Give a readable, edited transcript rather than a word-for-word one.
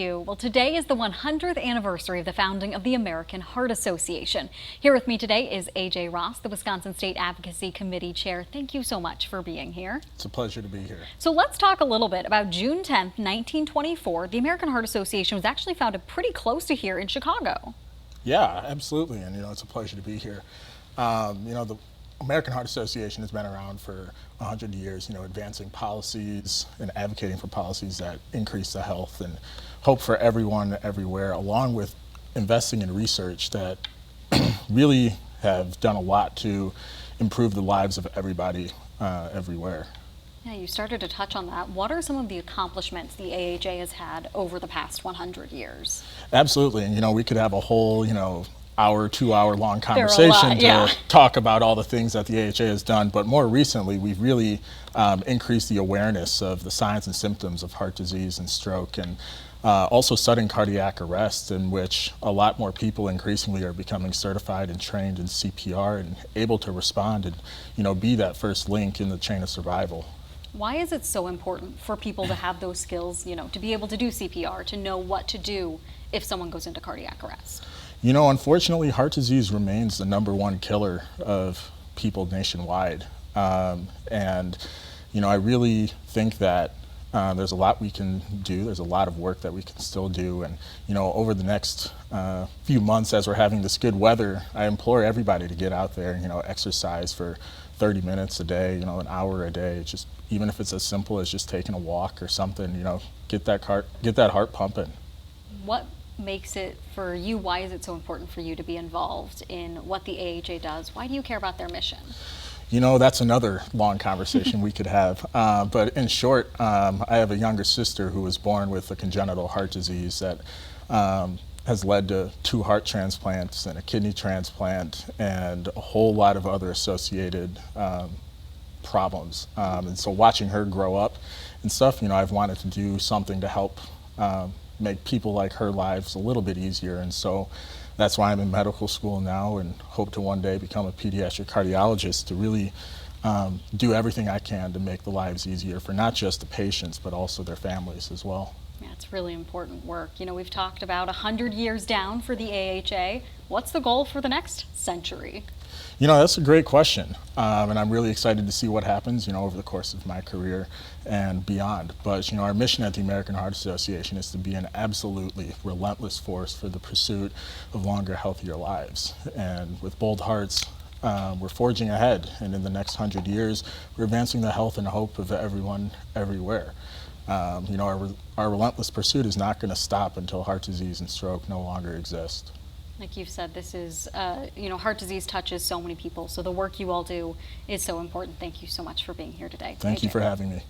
Well, today is the 100th anniversary of the founding of the American Heart Association. Here with me today is AJ Ross, the Wisconsin State Advocacy Committee Chair. Thank you so much for being here. It's a pleasure to be here. So let's talk a little bit about June 10th, 1924. The American Heart Association was actually founded pretty close to here in Chicago. Yeah, absolutely, and it's a pleasure to be here. The American Heart Association has been around for 100 years, advancing policies and advocating for policies that increase the health and hope for everyone everywhere, along with investing in research that really have done a lot to improve the lives of everybody everywhere. Yeah, you started to touch on that. What are some of the accomplishments the AHA has had over the past 100 years? Absolutely, and we could have a whole, hour, 2 hour long conversation to talk about all the things that the AHA has done. But more recently, we've really increased the awareness of the signs and symptoms of heart disease and stroke, and also sudden cardiac arrest, in which a lot more people increasingly are becoming certified and trained in CPR and able to respond and be that first link in the chain of survival. Why is it so important for people to have those skills, to be able to do CPR, to know what to do if someone goes into cardiac arrest? Unfortunately, heart disease remains the #1 killer of people nationwide. And I really think that there's a lot we can do. There's a lot of work that we can still do. And, over the next few months, as we're having this good weather, I implore everybody to get out there and, exercise for 30 minutes a day, an hour a day. Just even if it's as simple as just taking a walk or something, get that heart pumping. What makes it for you, why is it so important for you to be involved in what the AHA does? Why do you care about their mission? That's another long conversation we could have. But in short, I have a younger sister who was born with a congenital heart disease that has led to 2 heart transplants and a kidney transplant and a whole lot of other associated problems. And so watching her grow up and stuff, I've wanted to do something to help make people like her lives a little bit easier. And so that's why I'm in medical school now and hope to one day become a pediatric cardiologist to really do everything I can to make the lives easier for not just the patients, but also their families as well. Yeah, it's really important work. We've talked about 100 years down for the AHA. What's the goal for the next century? That's a great question. And I'm really excited to see what happens, over the course of my career and beyond. But, our mission at the American Heart Association is to be an absolutely relentless force for the pursuit of longer, healthier lives. And with bold hearts, we're forging ahead. And in the next 100 years, we're advancing the health and hope of everyone, everywhere. Our relentless pursuit is not going to stop until heart disease and stroke no longer exist. Like you've said, this is, heart disease touches so many people, so the work you all do is so important. Thank you so much for being here today. Thank you for having me.